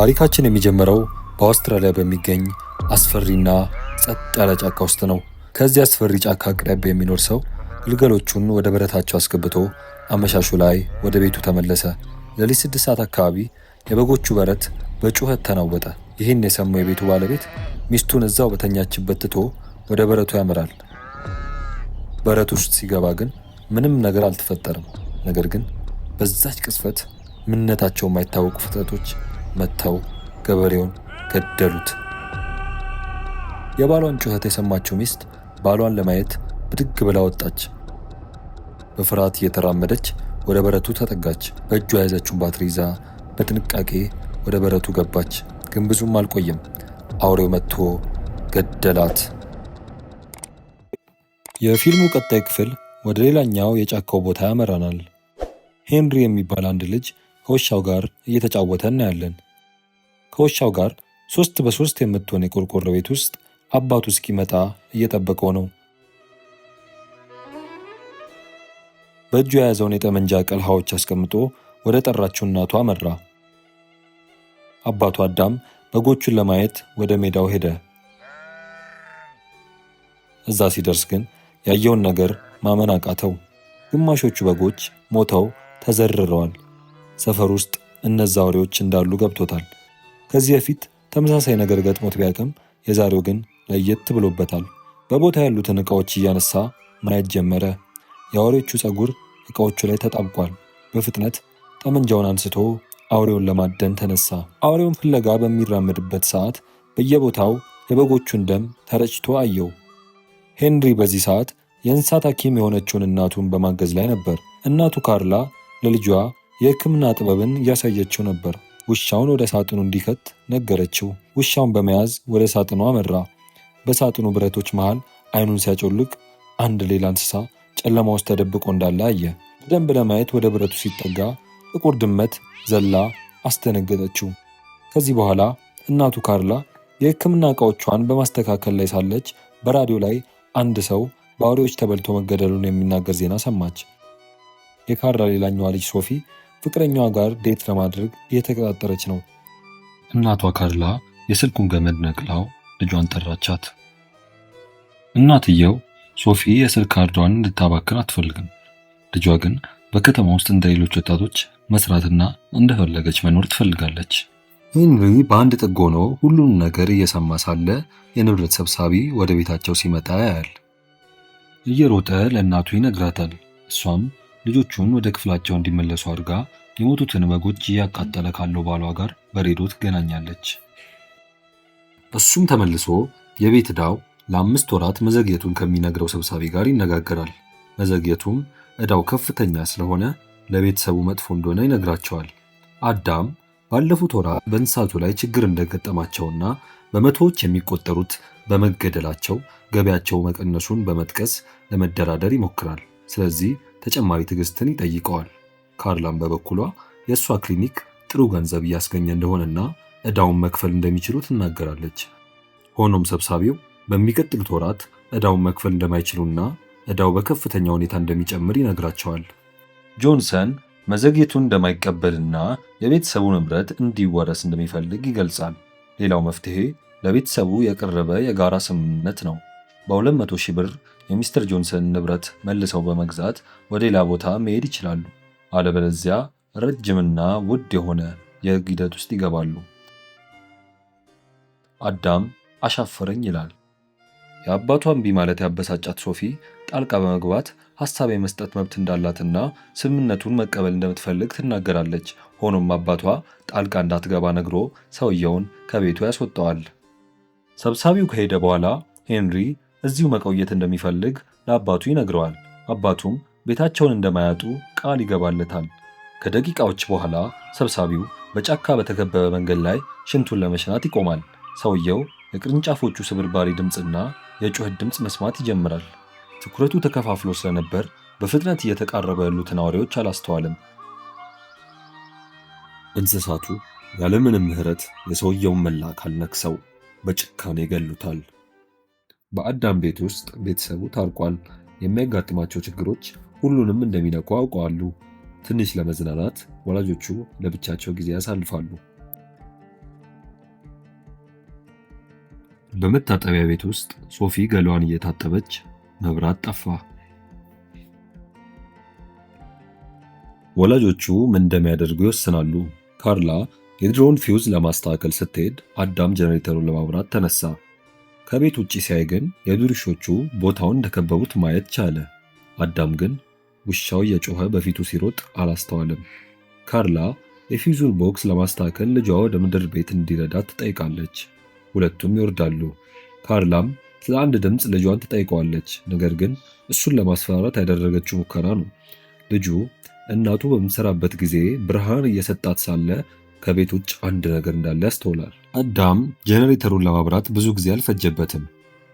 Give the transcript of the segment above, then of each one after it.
ታሪካችን የሚጀምረው በአውስትራሊያ በሚገኝ አስፈሪና ጸጥ ያለ ጫካ ውስጥ ነው። ከዚህ አስፈሪ ጫካ አቅራቢያ የሚኖር ሰው ግልገሎቹን ወደ በረታቸው አስገብቶ አመሻሹ ላይ ወደ ቤቱ ተመለሰ። ሌሊት 6 ሰዓት አካባቢ የበጎቹ በረት በጩኸት ተናወጠ። ይህን የሰማው የቤቱ ባለቤት ሚስቱን እዛው በተኛችበት ትቶ ወደ በረቱ ያመራል። በረቱ ውስጥ ሲገባ ግን ምንም ነገር አልተፈጠረም። ነገር ግን በዛች ቅጽበት ምንነታቸው የማይታወቁ ፍጥረቶች መጥተው ገበሬውን ገደሉት። የባሏን ጩኸት የሰማችው ሚስት ባሏን ለማየት ብድግ ብላ ወጣች። በፍርሃት እየተራመደች ወደ በረቱ ተጠጋች። በእጇ የያዘችውን ባትሪ ይዛ በጥንቃቄ ወደ በረቱ ገባች። ግን ብዙም አልቆየም። አውሬው መጥቶ ገደላት። የፊልሙ ቀጣይ ክፍል ወደ ሌላኛው የጫካው ቦታ ያመራናል። ሄንሪ የሚባል አንድ ልጅ ከውሻው ጋር እየተጫወተ እናያለን። ከውሻው ጋር 3 በ3 የምትሆን የቆርቆሮ ቤት ውስጥ አባቱ እስኪመጣ እየጠበቀው ነው። በእጁ የያዘውን የጠመንጃ ቀልሃዎች አስቀምጦ ወደ ጠራችው እናቱ አመራ። አባቱ አዳም በጎቹን ለማየት ወደ ሜዳው ሄደ። እዛ ሲደርስ ግን ያየውን ነገር ማመን አቃተው። ግማሾቹ በጎች ሞተው ተዘርረዋል። ሰፈር ውስጥ እነዛ አውሬዎች እንዳሉ ገብቶታል። ከዚህ በፊት ተመሳሳይ ነገር ገጥሞት ቢያቅም የዛሬው ግን ለየት ብሎበታል። በቦታ ያሉትን ዕቃዎች እያነሳ ማየት ጀመረ። የአውሬዎቹ ፀጉር ዕቃዎቹ ላይ ተጣብቋል። በፍጥነት ጠመንጃውን አንስቶ አውሬውን ለማደን ተነሳ። አውሬውን ፍለጋ በሚራመድበት ሰዓት በየቦታው የበጎቹን ደም ተረጭቶ አየው። ሄንሪ በዚህ ሰዓት የእንስሳት ሐኪም የሆነችውን እናቱን በማገዝ ላይ ነበር። እናቱ ካርላ ለልጇ የሕክምና ጥበብን እያሳየችው ነበር። ውሻውን ወደ ሳጥኑ እንዲከት ነገረችው። ውሻውን በመያዝ ወደ ሳጥኑ አመራ። በሳጥኑ ብረቶች መሃል አይኑን ሲያጮልቅ አንድ ሌላ እንስሳ ጨለማ ውስጥ ተደብቆ እንዳለ አየ። በደንብ ለማየት ወደ ብረቱ ሲጠጋ ጥቁር ድመት ዘላ አስደነገጠችው። ከዚህ በኋላ እናቱ ካርላ የሕክምና ዕቃዎቿን በማስተካከል ላይ ሳለች በራዲዮ ላይ አንድ ሰው በአውሬዎች ተበልቶ መገደሉን የሚናገር ዜና ሰማች። የካርላ ሌላኛዋ ልጅ ሶፊ ፍቅረኛዋ ጋር ዴት ለማድረግ እየተቀጣጠረች ነው። እናቷ ካርላ የስልኩን ገመድ ነቅላው ልጇን ጠራቻት። እናትየው ሶፊ የስልክ ካርዷን እንድታባክን አትፈልግም። ልጇ ግን በከተማ ውስጥ እንደ ሌሎች ወጣቶች መስራትና እንደፈለገች መኖር ትፈልጋለች። ሄንሪ በአንድ ጥግ ሆኖ ሁሉንም ነገር እየሰማ ሳለ የንብረት ሰብሳቢ ወደ ቤታቸው ሲመጣ ያያል። እየሮጠ ለእናቱ ይነግራታል። እሷም ልጆቹን ወደ ክፍላቸው እንዲመለሱ አድርጋ የሞቱትን በጎች እያቃጠለ ካለው ባሏ ጋር በሬዲዮ ትገናኛለች። እሱም ተመልሶ የቤት ዕዳው ለ5 ወራት መዘግየቱን ከሚነግረው ሰብሳቢ ጋር ይነጋገራል። መዘግየቱም ዕዳው ከፍተኛ ስለሆነ ለቤተሰቡ መጥፎ እንደሆነ ይነግራቸዋል። አዳም ባለፉት ወራት በእንስሳቱ ላይ ችግር እንደገጠማቸውና በመቶዎች የሚቆጠሩት በመገደላቸው ገበያቸው መቀነሱን በመጥቀስ ለመደራደር ይሞክራል። ስለዚህ ተጨማሪ ትዕግስትን ይጠይቀዋል። ካርላም በበኩሏ የእሷ ክሊኒክ ጥሩ ገንዘብ እያስገኘ እንደሆነና ዕዳውን መክፈል እንደሚችሉ ትናገራለች። ሆኖም ሰብሳቢው በሚቀጥሉት ወራት ዕዳውን መክፈል እንደማይችሉና ዕዳው በከፍተኛ ሁኔታ እንደሚጨምር ይነግራቸዋል። ጆንሰን መዘግየቱን እንደማይቀበልና የቤተሰቡ ንብረት እንዲወረስ እንደሚፈልግ ይገልጻል። ሌላው መፍትሄ ለቤተሰቡ የቀረበ የጋራ ስምምነት ነው። በ200,000 ብር የሚስተር ጆንሰን ንብረት መልሰው በመግዛት ወደ ሌላ ቦታ መሄድ ይችላሉ። አለበለዚያ ረጅምና ውድ የሆነ የሕግ ሂደት ውስጥ ይገባሉ። አዳም አሻፈረኝ ይላል። የአባቷ እምቢ ማለት ያበሳጫት ሶፊ ጣልቃ በመግባት ሐሳብ የመስጠት መብት እንዳላትና ስምምነቱን መቀበል እንደምትፈልግ ትናገራለች። ሆኖም አባቷ ጣልቃ እንዳትገባ ነግሮ ሰውየውን ከቤቱ ያስወጣዋል። ሰብሳቢው ከሄደ በኋላ ሄንሪ እዚሁ መቆየት እንደሚፈልግ ለአባቱ ይነግረዋል። አባቱም ቤታቸውን እንደማያጡ ቃል ይገባለታል። ከደቂቃዎች በኋላ ሰብሳቢው በጫካ በተከበበ መንገድ ላይ ሽንቱን ለመሽናት ይቆማል። ሰውየው የቅርንጫፎቹ ስብርባሪ ድምፅና የጩኸት ድምፅ መስማት ይጀምራል። ትኩረቱ ተከፋፍሎ ስለነበር በፍጥነት እየተቃረበ ያሉትን አውሬዎች አላስተዋልም። እንስሳቱ ያለምንም ምሕረት የሰውየውን መላ አካል ነክሰው በጭካኔ ይገሉታል። በአዳም ቤት ውስጥ ቤተሰቡ ታርቋል። የሚያጋጥማቸው ችግሮች ሁሉንም እንደሚነኩ አውቀዋሉ። ትንሽ ለመዝናናት ወላጆቹ ለብቻቸው ጊዜ ያሳልፋሉ። በመታጠቢያ ቤት ውስጥ ሶፊ ገላዋን እየታጠበች መብራት ጠፋ። ወላጆቹ ምን እንደሚያደርጉ ይወስናሉ። ካርላ የድሮውን ፊውዝ ለማስተካከል ስትሄድ አዳም ጀነሬተሩን ለማብራት ተነሳ። ከቤት ውጪ ሲያይ ግን የዱር ውሾቹ ቦታውን እንደከበቡት ማየት ቻለ። አዳም ግን ውሻው እየጮኸ በፊቱ ሲሮጥ አላስተዋልም። ካርላ የፊውዙን ቦክስ ለማስተካከል ልጇ ወደ ምድር ቤት እንዲረዳት ትጠይቃለች። ሁለቱም ይወርዳሉ። ካርላም ስለ አንድ ድምፅ ልጇን ትጠይቀዋለች። ነገር ግን እሱን ለማስፈራራት ያደረገችው ሙከራ ነው። ልጁ እናቱ በምትሰራበት ጊዜ ብርሃን እየሰጣት ሳለ ከቤት ውጭ አንድ ነገር እንዳለ ያስተውላል። አዳም ጄኔሬተሩን ለማብራት ብዙ ጊዜ አልፈጀበትም።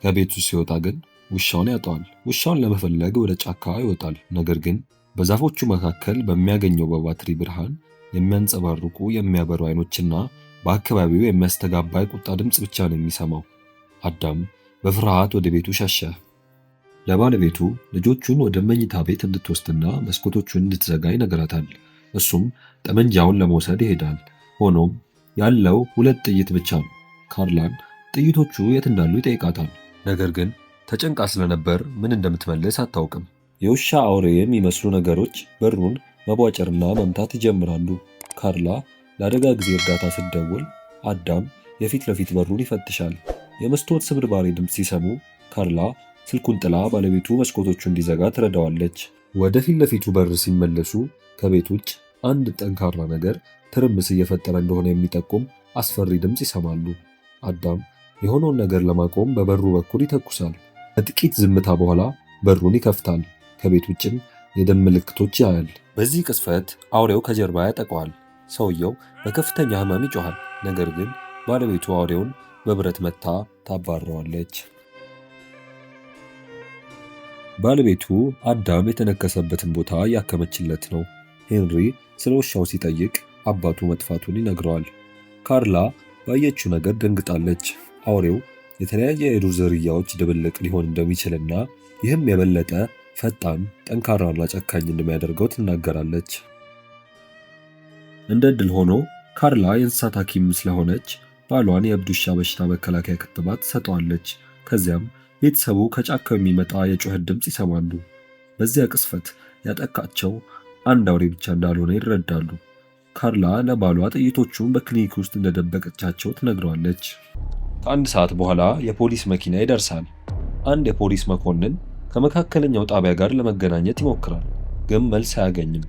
ከቤቱ ሲወጣ ግን ውሻውን ያጠዋል። ውሻውን ለመፈለግ ወደ ጫካ ይወጣል። ነገር ግን በዛፎቹ መካከል በሚያገኘው በባትሪ ብርሃን የሚያንጸባርቁ የሚያበሩ አይኖችና በአካባቢው የሚያስተጋባ የቁጣ ድምፅ ብቻ ነው የሚሰማው። አዳም በፍርሃት ወደ ቤቱ ሸሸ። ለባለቤቱ ልጆቹን ወደ መኝታ ቤት እንድትወስድና መስኮቶቹን እንድትዘጋ ይነግራታል። እሱም ጠመንጃውን ለመውሰድ ይሄዳል። ሆኖም ያለው 2 ጥይት ብቻ ነው። ካርላን ጥይቶቹ የት እንዳሉ ይጠይቃታል። ነገር ግን ተጨንቃ ስለነበር ምን እንደምትመልስ አታውቅም። የውሻ አውሬ የሚመስሉ ነገሮች በሩን መቧጨርና መምታት ይጀምራሉ። ካርላ ለአደጋ ጊዜ እርዳታ ስትደውል አዳም የፊት ለፊት በሩን ይፈትሻል። የመስታወት ስብርባሪ ድምፅ ሲሰሙ ካርላ ስልኩን ጥላ ባለቤቱ መስኮቶቹ እንዲዘጋ ትረዳዋለች። ወደ ፊት ለፊቱ በር ሲመለሱ ከቤት ውጭ አንድ ጠንካራ ነገር ትርምስ እየፈጠረ እንደሆነ የሚጠቁም አስፈሪ ድምፅ ይሰማሉ። አዳም የሆነውን ነገር ለማቆም በበሩ በኩል ይተኩሳል። ከጥቂት ዝምታ በኋላ በሩን ይከፍታል። ከቤት ውጭም የደም ምልክቶች ያያል። በዚህ ቅስፈት አውሬው ከጀርባ ያጠቀዋል። ሰውየው በከፍተኛ ሕመም ይጮሃል። ነገር ግን ባለቤቱ አውሬውን በብረት መታ ታባረዋለች። ባለቤቱ አዳም የተነከሰበትን ቦታ ያከመችለት ነው። ሄንሪ ስለ ውሻው ሲጠይቅ አባቱ መጥፋቱን ይነግረዋል። ካርላ ባየችው ነገር ደንግጣለች። አውሬው የተለያየ የዱር ዝርያዎች ድብልቅ ሊሆን እንደሚችልና ይህም የበለጠ ፈጣን፣ ጠንካራና ጨካኝ እንደሚያደርገው ትናገራለች። እንደ ዕድል ሆኖ ካርላ የእንስሳት ሐኪም ስለሆነች ባሏን የእብድ ውሻ በሽታ መከላከያ ክትባት ትሰጠዋለች። ከዚያም ቤተሰቡ ከጫካው የሚመጣ የጩኸት ድምፅ ይሰማሉ። በዚያ ቅስፈት ያጠቃቸው አንድ አውሬ ብቻ እንዳልሆነ ይረዳሉ። ካርላ ለባሏ ጥይቶቹን በክሊኒክ ውስጥ እንደደበቀቻቸው ትነግረዋለች። ከአንድ ሰዓት በኋላ የፖሊስ መኪና ይደርሳል። አንድ የፖሊስ መኮንን ከመካከለኛው ጣቢያ ጋር ለመገናኘት ይሞክራል፣ ግን መልስ አያገኝም።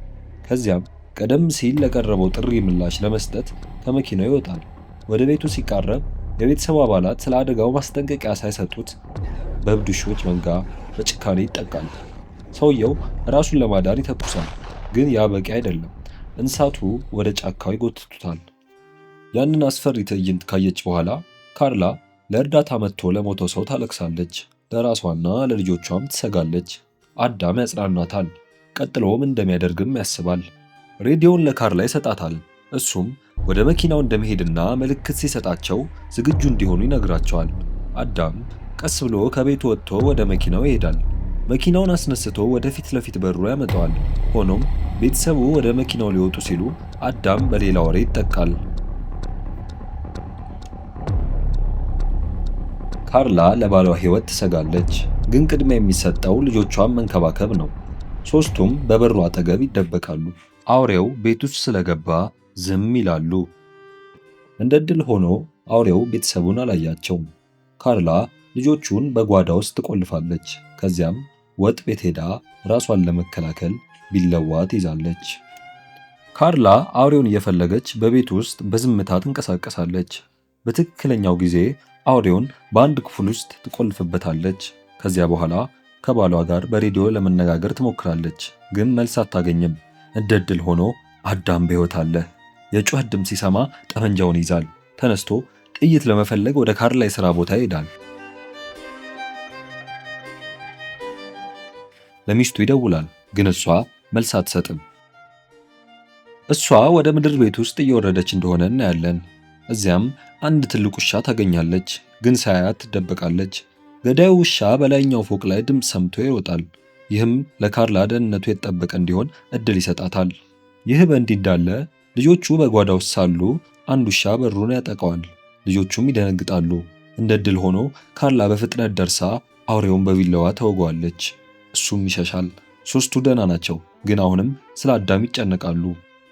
ከዚያም ቀደም ሲል ለቀረበው ጥሪ ምላሽ ለመስጠት ከመኪናው ይወጣል። ወደ ቤቱ ሲቃረብ የቤተሰቡ አባላት ስለ አደጋው ማስጠንቀቂያ ሳይሰጡት በእብድ ውሾች መንጋ በጭካኔ ይጠቃል። ሰውየው ራሱን ለማዳን ይተኩሳል፣ ግን ያ በቂ አይደለም። እንስሳቱ ወደ ጫካው ይጎትቱታል። ያንን አስፈሪ ትዕይንት ካየች በኋላ ካርላ ለእርዳታ መጥቶ ለሞተው ሰው ታለቅሳለች። ለራሷና ለልጆቿም ትሰጋለች። አዳም ያጽናናታል። ቀጥሎም እንደሚያደርግም ያስባል። ሬዲዮውን ለካርላ ይሰጣታል። እሱም ወደ መኪናው እንደመሄድና ምልክት ሲሰጣቸው ዝግጁ እንዲሆኑ ይነግራቸዋል። አዳም ቀስ ብሎ ከቤቱ ወጥቶ ወደ መኪናው ይሄዳል። መኪናውን አስነስቶ ወደ ፊት ለፊት በሩ ያመጣዋል። ሆኖም ቤተሰቡ ወደ መኪናው ሊወጡ ሲሉ አዳም በሌላ ወሬ ይጠቃል። ካርላ ለባሏ ሕይወት ትሰጋለች፣ ግን ቅድሚያ የሚሰጠው ልጆቿን መንከባከብ ነው። ሦስቱም በበሩ አጠገብ ይደበቃሉ። አውሬው ቤት ውስጥ ስለገባ ዝም ይላሉ። እንደ ዕድል ሆኖ አውሬው ቤተሰቡን አላያቸውም። ካርላ ልጆቹን በጓዳ ውስጥ ትቆልፋለች። ከዚያም ወጥ ቤት ሄዳ ራሷን ለመከላከል ቢላዋ ትይዛለች። ካርላ አውሬውን እየፈለገች በቤት ውስጥ በዝምታ ትንቀሳቀሳለች። በትክክለኛው ጊዜ አውሬውን በአንድ ክፍል ውስጥ ትቆልፍበታለች። ከዚያ በኋላ ከባሏ ጋር በሬዲዮ ለመነጋገር ትሞክራለች፣ ግን መልስ አታገኝም። እንደ ዕድል ሆኖ አዳም በሕይወት አለ። የጩኸት ድምፅ ሲሰማ ጠመንጃውን ይዛል። ተነስቶ ጥይት ለመፈለግ ወደ ካርላ የሥራ ቦታ ይሄዳል። ለሚስቱ ይደውላል፣ ግን እሷ መልስ አትሰጥም። እሷ ወደ ምድር ቤት ውስጥ እየወረደች እንደሆነ እናያለን። እዚያም አንድ ትልቅ ውሻ ታገኛለች፣ ግን ሳያት ትደበቃለች። ገዳዩ ውሻ በላይኛው ፎቅ ላይ ድምፅ ሰምቶ ይሮጣል። ይህም ለካርላ ደህንነቱ የተጠበቀ እንዲሆን እድል ይሰጣታል። ይህ በእንዲህ እንዳለ ልጆቹ በጓዳ ውስጥ ሳሉ አንድ ውሻ በሩን ያጠቃዋል። ልጆቹም ይደነግጣሉ። እንደ ድል ሆኖ ካርላ በፍጥነት ደርሳ አውሬውን በቢላዋ ተወጓለች። እሱም ይሸሻል። ሶስቱ ደህና ናቸው፣ ግን አሁንም ስለ አዳም ይጨነቃሉ።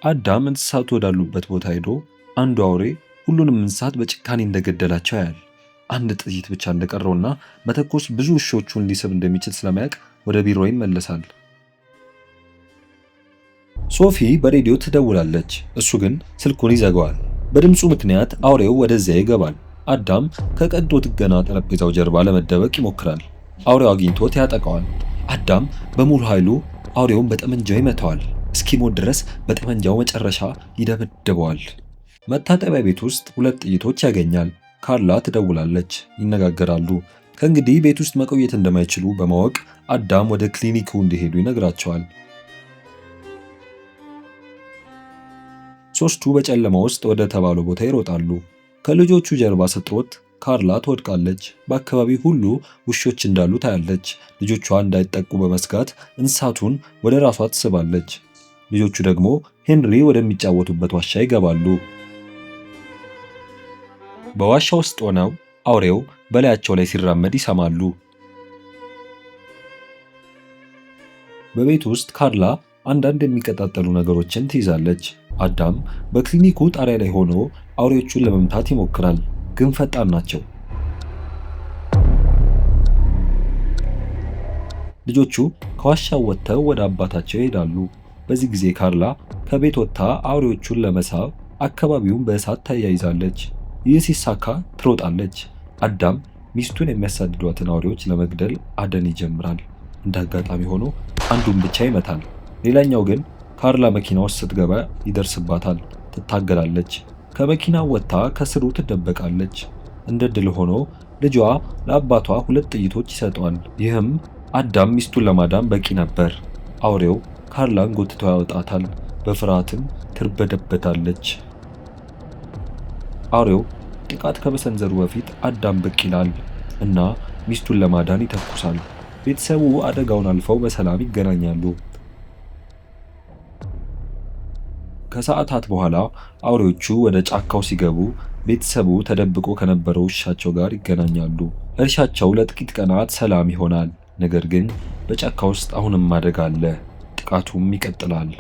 አዳም እንስሳቱ ወዳሉበት ቦታ ሄዶ አንዱ አውሬ ሁሉንም እንስሳት በጭካኔ እንደገደላቸው ያያል። አንድ ጥይት ብቻ እንደቀረውና መተኮስ ብዙ ውሾቹን ሊስብ እንደሚችል ስለማያውቅ ወደ ቢሮ ይመለሳል። ሶፊ በሬዲዮ ትደውላለች፣ እሱ ግን ስልኩን ይዘጋዋል። በድምፁ ምክንያት አውሬው ወደዚያ ይገባል። አዳም ከቀዶ ጥገና ጠረጴዛው ጀርባ ለመደበቅ ይሞክራል። አውሬው አግኝቶት ያጠቃዋል። አዳም በሙሉ ኃይሉ አውሬውን በጠመንጃው ይመታዋል። እስኪሞት ድረስ በጠመንጃው መጨረሻ ይደበድበዋል። መታጠቢያ ቤት ውስጥ 2 ጥይቶች ያገኛል። ካርላ ትደውላለች፣ ይነጋገራሉ። ከእንግዲህ ቤት ውስጥ መቆየት እንደማይችሉ በማወቅ አዳም ወደ ክሊኒኩ እንዲሄዱ ይነግራቸዋል። ሶስቱ በጨለማ ውስጥ ወደ ተባለው ቦታ ይሮጣሉ። ከልጆቹ ጀርባ ስትሮጥ ካርላ ትወድቃለች። በአካባቢው ሁሉ ውሾች እንዳሉ ታያለች። ልጆቿ እንዳይጠቁ በመስጋት እንስሳቱን ወደ ራሷ ትስባለች። ልጆቹ ደግሞ ሄንሪ ወደሚጫወቱበት ዋሻ ይገባሉ። በዋሻ ውስጥ ሆነው አውሬው በላያቸው ላይ ሲራመድ ይሰማሉ። በቤት ውስጥ ካርላ አንዳንድ የሚቀጣጠሉ ነገሮችን ትይዛለች። አዳም በክሊኒኩ ጣሪያ ላይ ሆኖ አውሬዎቹን ለመምታት ይሞክራል፣ ግን ፈጣን ናቸው። ልጆቹ ከዋሻው ወጥተው ወደ አባታቸው ይሄዳሉ። በዚህ ጊዜ ካርላ ከቤት ወጥታ አውሬዎቹን ለመሳብ አካባቢውን በእሳት ታያይዛለች። ይህ ሲሳካ ትሮጣለች። አዳም ሚስቱን የሚያሳድዷትን አውሬዎች ለመግደል አደን ይጀምራል። እንደ አጋጣሚ ሆኖ አንዱን ብቻ ይመታል። ሌላኛው ግን ካርላ መኪና ውስጥ ስትገባ ይደርስባታል። ትታገላለች። ከመኪናው ወጥታ ከስሩ ትደበቃለች። እንደ ድል ሆኖ ልጇ ለአባቷ 2 ጥይቶች ይሰጠዋል። ይህም አዳም ሚስቱን ለማዳን በቂ ነበር። አውሬው ካርላን ጎትቶ ያወጣታል። በፍርሃትም ትርበደበታለች። አውሬው ጥቃት ከመሰንዘሩ በፊት አዳም ብቅ ይላል እና ሚስቱን ለማዳን ይተኩሳል። ቤተሰቡ አደጋውን አልፈው በሰላም ይገናኛሉ። ከሰዓታት በኋላ አውሬዎቹ ወደ ጫካው ሲገቡ ቤተሰቡ ተደብቆ ከነበረው ውሻቸው ጋር ይገናኛሉ። እርሻቸው ለጥቂት ቀናት ሰላም ይሆናል። ነገር ግን በጫካ ውስጥ አሁንም አደጋ አለ። ጥቃቱም ይቀጥላል።